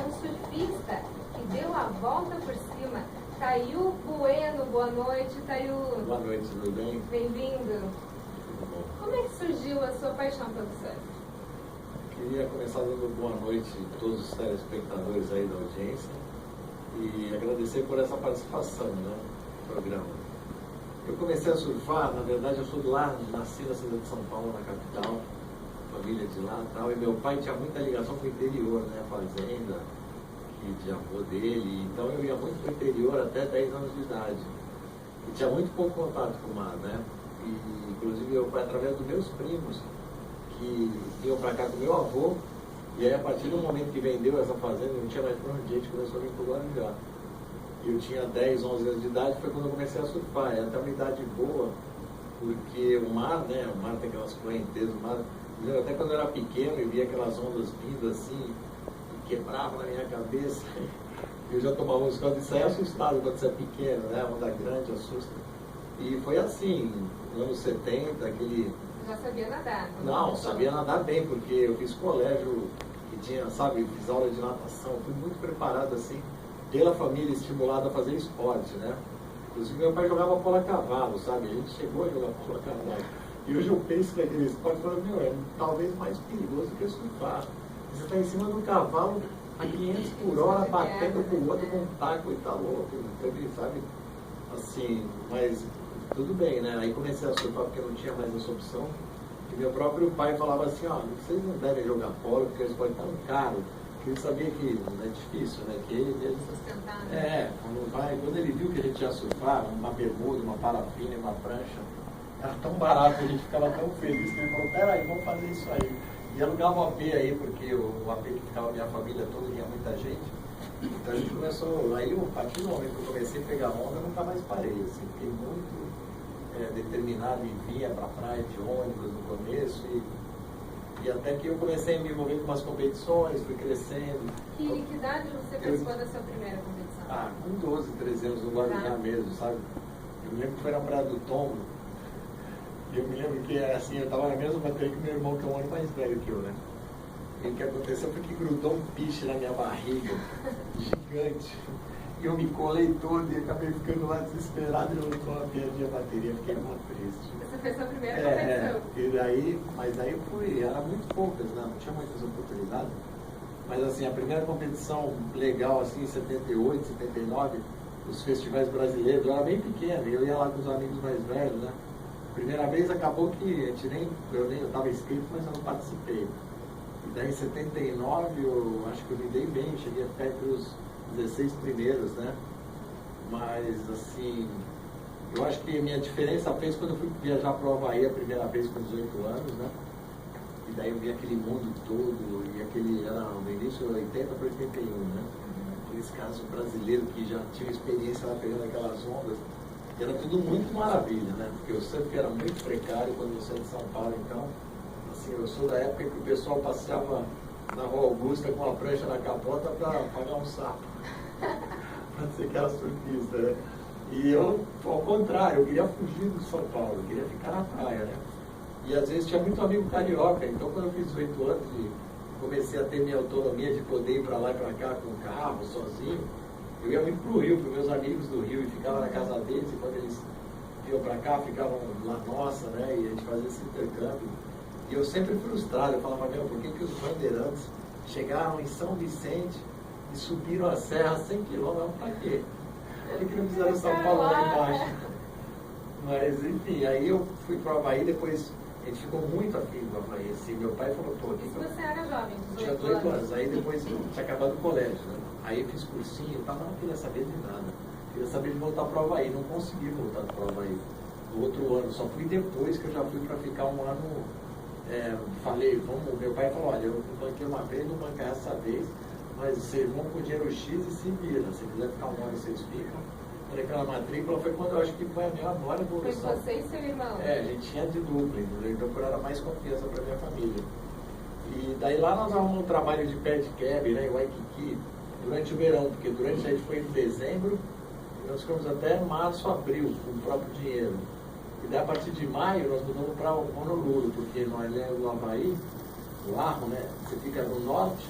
um surfista que deu a volta por cima. Tayu Bueno, boa noite, Tayu. Boa noite, tudo bem? Bem-vindo. Tudo bom. Como é que surgiu a sua paixão pelo surf? Queria começar dando boa noite a todos os telespectadores aí da audiência e agradecer por essa participação, né, no programa. Eu comecei a surfar, na verdade eu sou de lá, nasci na cidade de São Paulo, na capital, família de lá e tal, e meu pai tinha muita ligação com o interior, né, a fazenda, de avô dele, então eu ia muito para o interior até 10 anos de idade. E tinha muito pouco contato com o mar, né? E, inclusive, meu pai, através dos meus primos, que iam para cá com meu avô, e aí a partir do momento que vendeu essa fazenda, não tinha mais para onde, a gente começou a vir para o Guarujá. E eu tinha 10, 11 anos de idade, foi quando eu comecei a surfar. É até uma idade boa, porque o mar, né? O mar tem aquelas correntezas, o mar... Até quando eu era pequeno, eu via aquelas ondas vindo assim, quebrava na minha cabeça. Eu já tomava uns cantos, isso aí é assustado quando você é pequeno, né? Onda grande, assusta. E foi assim, nos anos 70, aquele... Já sabia nadar? Não, sabia nadar bem, porque eu fiz colégio que tinha, sabe, fiz aula de natação, fui muito preparado assim, pela família, estimulado a fazer esporte, né? Inclusive meu pai jogava bola a cavalo, sabe? A gente chegou a jogar bola a cavalo. E hoje eu penso que aquele esporte, eu falo, meu, é talvez mais perigoso do que surfar. Você está em cima do cavalo a 500 por hora, batendo com o outro com um taco e tá louco, sabe? Assim, mas tudo bem, né? Aí comecei a surfar porque não tinha mais essa opção. E meu próprio pai falava assim, ó, vocês não devem jogar polo porque eles podem estar caro. Porque ele sabia que é difícil, né? Que ele sustentar. Quando ele viu que a gente ia surfar, uma bermuda, uma parafina e uma prancha, era tão barato, a gente ficava tão feliz que ele falou, peraí, vamos fazer isso aí. E alugava um AP aí, porque o AP que ficava a minha família toda, tinha muita gente. Então a gente começou, aí a partir do momento que eu comecei a pegar onda, eu nunca mais parei, assim, fiquei muito determinado em vir para a praia de ônibus no começo, e até que eu comecei a me envolver com umas competições, fui crescendo. Que idade você participou da sua primeira competição? Com 12, 13 anos, no Guarujá mesmo, sabe? Eu me lembro que foi na Praia do Tombo. E eu me lembro que assim, eu estava na mesma bateria que meu irmão, que é um ano mais velho que eu, né? E o que aconteceu foi que grudou um piche na minha barriga, gigante. E eu me colei todo e acabei ficando lá desesperado e eu perdi a bateria, fiquei muito triste. Você fez sua primeira competição? Mas daí era muito poucas, né? Não tinha muitas oportunidades. Mas assim, a primeira competição legal, assim, em 78, 79, os festivais brasileiros, eu era bem pequeno, eu ia lá com os amigos mais velhos, né? Primeira vez acabou que eu estava inscrito, mas eu não participei. E daí em 79 eu acho que eu me dei bem, cheguei a ficar entre os 16 primeiros, né? Mas assim, eu acho que a minha diferença fez quando eu fui viajar para o Havaí a primeira vez com 18 anos, né? E daí eu vi aquele mundo todo, e era no início de 80 para 81, né? Aqueles casos brasileiros que já tinham experiência lá pegando aquelas ondas. E era tudo muito maravilha, né? Porque o surf era muito precário quando eu saí de São Paulo, então, assim, eu sou da época que o pessoal passeava na Rua Augusta com a prancha na capota para pagar um sapo. Para dizer que era surfista, né? E eu, ao contrário, eu queria fugir do São Paulo, eu queria ficar na praia, né? E às vezes tinha muito amigo carioca, então quando eu fiz 18 anos e comecei a ter minha autonomia de poder ir para lá e para cá com o carro, sozinho, eu ia muito pro Rio, para meus amigos do Rio, e ficava na casa deles, e quando eles iam para cá, ficavam lá nossa, né? E a gente fazia esse intercâmbio. E eu sempre frustrado, eu falava, meu, por que os bandeirantes chegaram em São Vicente e subiram a serra 100 quilômetros, para quê? Por que não fizeram São Paulo lá embaixo? Mas, enfim, aí eu fui para o Havaí, depois a gente ficou muito afim do Havaí, assim, meu pai falou, pô... Você era jovem, tinha 18 anos, aí depois eu tinha acabado o colégio, né? Aí eu fiz cursinho, mas não queria saber de nada. Queria saber de voltar para o Havaí, não consegui voltar para o Havaí no outro ano, só fui depois que eu já fui para ficar um ano, falei, meu pai falou, olha, eu banquei uma vez, não bancar essa vez, mas vocês vão com dinheiro X e se viram, se quiser ficar um ano vocês ficam. Aquela matrícula foi quando eu acho que foi a minha maior evolução. Foi você e seu irmão? A gente tinha de dupla, entendeu? Então por era mais confiança para minha família. E daí lá nós arrumamos um trabalho de pé de cab, né, em Waikiki, durante o verão, porque durante a gente foi em dezembro, e nós ficamos até março, abril, com o próprio dinheiro. E daí a partir de maio nós mudamos para Honolulu, porque nós no Havaí, o Arro, né, você fica no norte